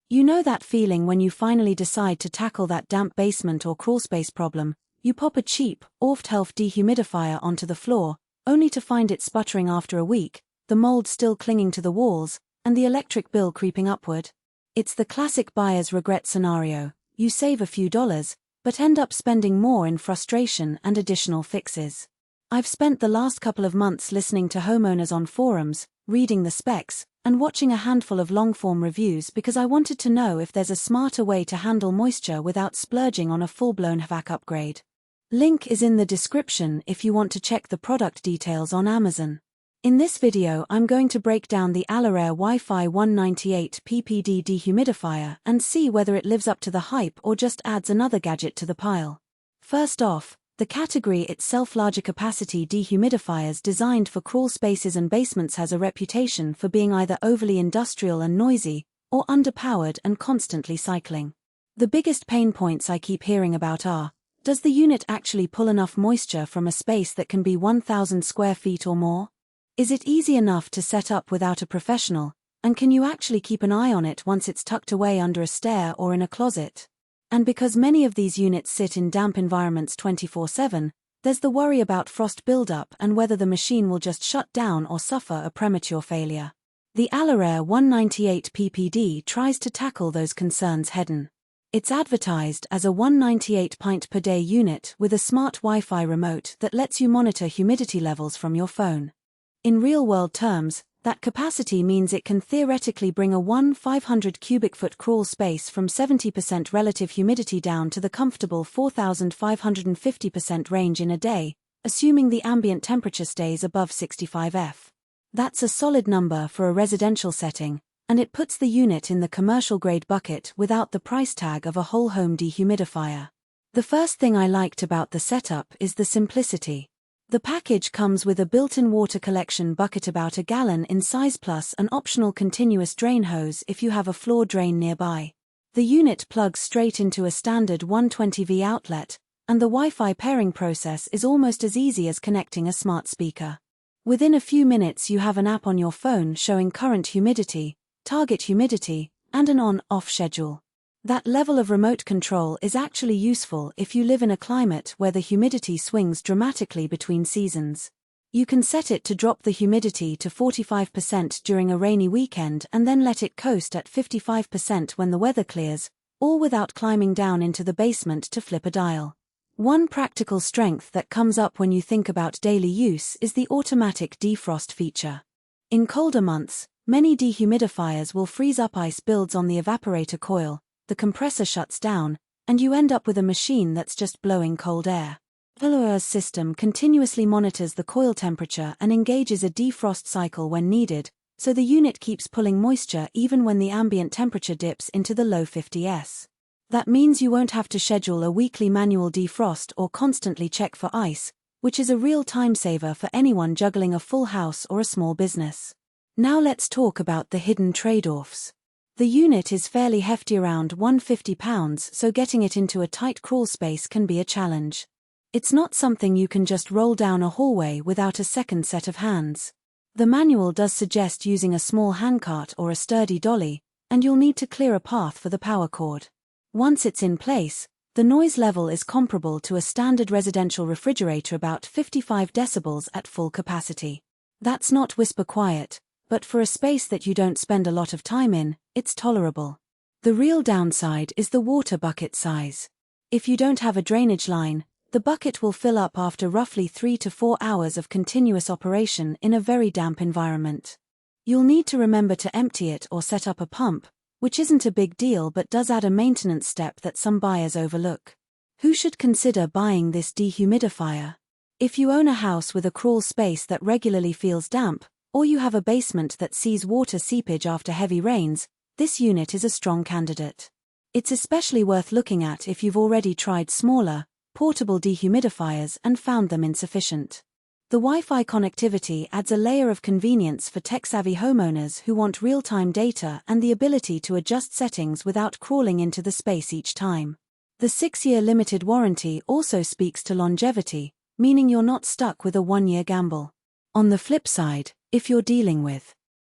You know that feeling when you finally decide to tackle that damp basement or crawlspace problem. You pop a cheap, off-the-shelf dehumidifier onto the floor, only to find it sputtering after a week, the mold still clinging to the walls, and the electric bill creeping upward. It's the classic buyer's regret scenario. You save a few dollars, but end up spending more in frustration and additional fixes. I've spent the last couple of months listening to homeowners on forums, reading the specs, and watching a handful of long-form reviews because I wanted to know if there's a smarter way to handle moisture without splurging on a full-blown HVAC upgrade. Link is in the description if you want to check the product details on Amazon. In this video I'm going to break down the ALORAIR Wi-Fi 198 PPD Dehumidifier and see whether it lives up to the hype or just adds another gadget to the pile. First off, the category itself, larger capacity dehumidifiers designed for crawl spaces and basements, has a reputation for being either overly industrial and noisy, or underpowered and constantly cycling. The biggest pain points I keep hearing about are: does the unit actually pull enough moisture from a space that can be 1,000 square feet or more? Is it easy enough to set up without a professional, and can you actually keep an eye on it once it's tucked away under a stair or in a closet? And because many of these units sit in damp environments 24/7, there's the worry about frost buildup and whether the machine will just shut down or suffer a premature failure. The ALORAIR 198 PPD tries to tackle those concerns head-on. It's advertised as a 198 pint per day unit with a smart Wi-Fi remote that lets you monitor humidity levels from your phone. In real-world terms, that capacity means it can theoretically bring a 1,500 cubic foot crawl space from 70% relative humidity down to the comfortable 4,550% range in a day, assuming the ambient temperature stays above 65 F. That's a solid number for a residential setting, and it puts the unit in the commercial-grade bucket without the price tag of a whole-home dehumidifier. The first thing I liked about the setup is the simplicity. The package comes with a built-in water collection bucket about a gallon in size plus an optional continuous drain hose if you have a floor drain nearby. The unit plugs straight into a standard 120V outlet, and the Wi-Fi pairing process is almost as easy as connecting a smart speaker. Within a few minutes you have an app on your phone showing current humidity, target humidity, and an on-off schedule. That level of remote control is actually useful if you live in a climate where the humidity swings dramatically between seasons. You can set it to drop the humidity to 45% during a rainy weekend and then let it coast at 55% when the weather clears, all without climbing down into the basement to flip a dial. One practical strength that comes up when you think about daily use is the automatic defrost feature. In colder months, many dehumidifiers will freeze up ice builds on the evaporator coil, the compressor shuts down, and you end up with a machine that's just blowing cold air. ALORAIR's system continuously monitors the coil temperature and engages a defrost cycle when needed, so the unit keeps pulling moisture even when the ambient temperature dips into the low 50s. That means you won't have to schedule a weekly manual defrost or constantly check for ice, which is a real time saver for anyone juggling a full house or a small business. Now let's talk about the hidden trade-offs. The unit is fairly hefty, around 150 pounds, so getting it into a tight crawl space can be a challenge. It's not something you can just roll down a hallway without a second set of hands. The manual does suggest using a small handcart or a sturdy dolly, and you'll need to clear a path for the power cord. Once it's in place, the noise level is comparable to a standard residential refrigerator, about 55 decibels at full capacity. That's not whisper quiet, but for a space that you don't spend a lot of time in, it's tolerable. The real downside is the water bucket size. If you don't have a drainage line, the bucket will fill up after roughly 3 to 4 hours of continuous operation in a very damp environment. You'll need to remember to empty it or set up a pump, which isn't a big deal but does add a maintenance step that some buyers overlook. Who should consider buying this dehumidifier? If you own a house with a crawl space that regularly feels damp, or you have a basement that sees water seepage after heavy rains, this unit is a strong candidate. It's especially worth looking at if you've already tried smaller, portable dehumidifiers and found them insufficient. The Wi-Fi connectivity adds a layer of convenience for tech-savvy homeowners who want real-time data and the ability to adjust settings without crawling into the space each time. The 6-year limited warranty also speaks to longevity, meaning you're not stuck with a 1-year gamble. On the flip side, if you're dealing with